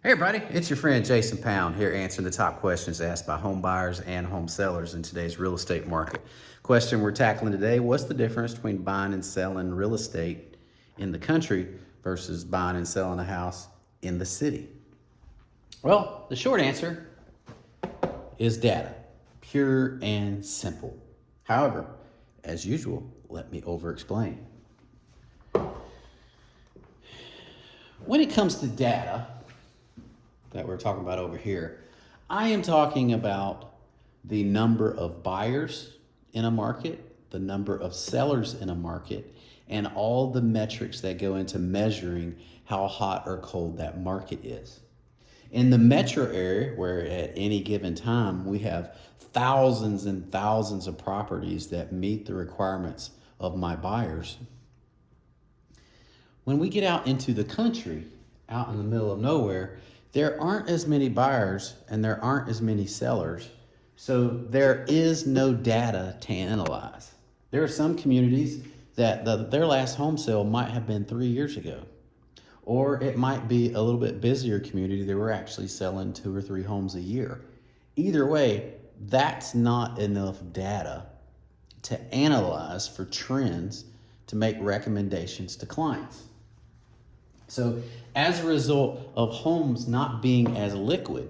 Hey everybody, it's your friend Jason Pound here answering the top questions asked by home buyers and home sellers in today's real estate market. Question we're tackling today, what's the difference between buying and selling real estate in the country versus buying and selling a house in the city? Well, the short answer is data, pure and simple. However, as usual, let me over-explain. When it comes to data, that we're talking about over here, I am talking about the number of buyers in a market, the number of sellers in a market, and all the metrics that go into measuring how hot or cold that market is. In the metro area, where at any given time we have thousands and thousands of properties that meet the requirements of my buyers, when we get out into the country, out in the middle of nowhere, there aren't as many buyers and there aren't as many sellers, so there is no data to analyze. There are some communities that their last home sale might have been 3 years ago, or it might be a little bit busier community that we're actually selling 2 or 3 homes a year. Either way, that's not enough data to analyze for trends to make recommendations to clients. So as a result of homes not being as liquid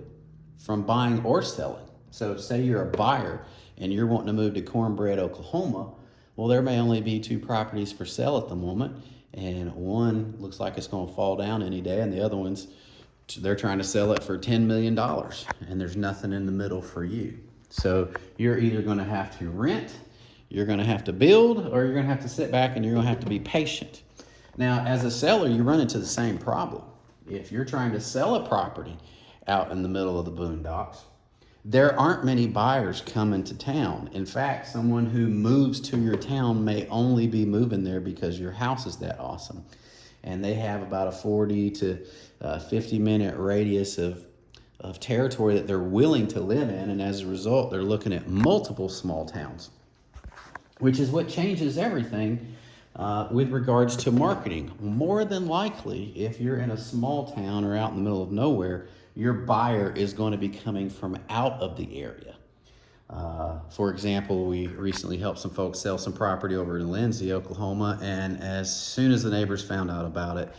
from buying or selling, so say you're a buyer and you're wanting to move to Cornbread, Oklahoma, well, there may only be 2 properties for sale at the moment, and one looks like it's going to fall down any day, and the other one's, they're trying to sell it for $10 million, and there's nothing in the middle for you. So you're either going to have to rent, you're going to have to build, or you're going to have to sit back and you're going to have to be patient. Now, as a seller, you run into the same problem. If you're trying to sell a property out in the middle of the boondocks, there aren't many buyers coming to town. In fact, someone who moves to your town may only be moving there because your house is that awesome. And they have about a 40 to 50-minute radius of territory that they're willing to live in. And as a result, they're looking at multiple small towns, which is what changes everything with regards to marketing. More than likely, if you're in a small town or out in the middle of nowhere, your buyer is going to be coming from out of the area. For example, we recently helped some folks sell some property over in Lindsay, Oklahoma, and as soon as the neighbors found out about it,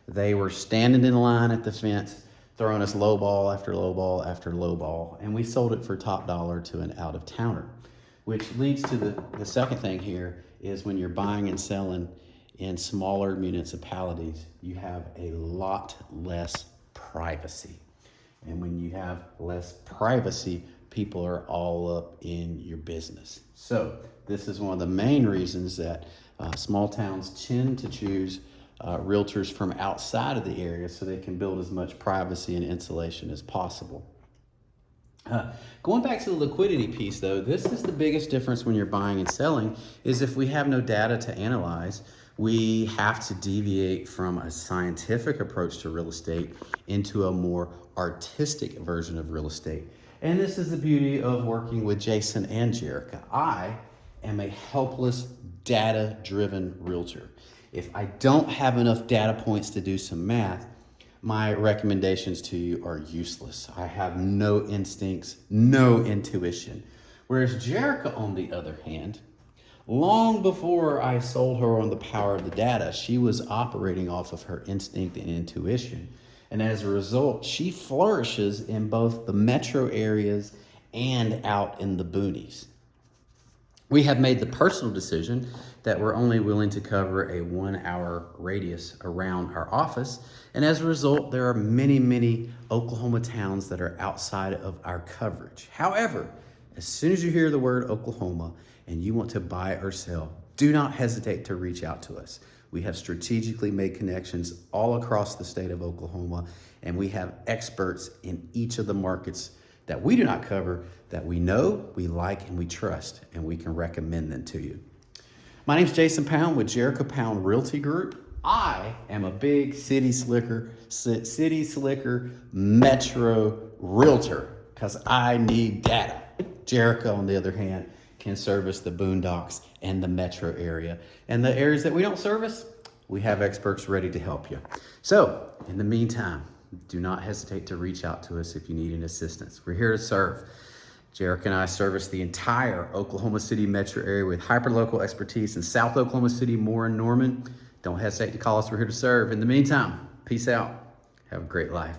they were standing in line at the fence, throwing us low ball after low ball after low ball, and we sold it for top dollar to an out-of-towner. Which leads to the second thing here is when you're buying and selling in smaller municipalities, you have a lot less privacy. And when you have less privacy, people are all up in your business. So this is one of the main reasons that small towns tend to choose realtors from outside of the area so they can build as much privacy and insulation as possible. Going back to the liquidity piece though, this is the biggest difference when you're buying and selling, is if we have no data to analyze, we have to deviate from a scientific approach to real estate into a more artistic version of real estate. And this is the beauty of working with Jason and Jerica. I am a helpless data-driven realtor. If I don't have enough data points to do some math, my recommendations to you are useless. I have no instincts, no intuition. Whereas Jerica, on the other hand, long before I sold her on the power of the data, she was operating off of her instinct and intuition. And as a result, she flourishes in both the metro areas and out in the boonies. We have made the personal decision that we're only willing to cover a 1-hour radius around our office. And as a result, there are many, many Oklahoma towns that are outside of our coverage. However, as soon as you hear the word Oklahoma and you want to buy or sell, do not hesitate to reach out to us. We have strategically made connections all across the state of Oklahoma, and we have experts in each of the markets that we do not cover, that we know, we like, and we trust, and we can recommend them to you. My name's Jason Pound with Jerica Pound Realty Group. I am a big city slicker metro realtor because I need data. Jerica, on the other hand, can service the boondocks and the metro area. And the areas that we don't service, we have experts ready to help you. So, in the meantime, do not hesitate to reach out to us if you need any assistance. We're here to serve. Jarek and I service the entire Oklahoma City metro area with hyperlocal expertise in South Oklahoma City, Moore, and Norman. Don't hesitate to call us. We're here to serve. In the meantime, peace out. Have a great life.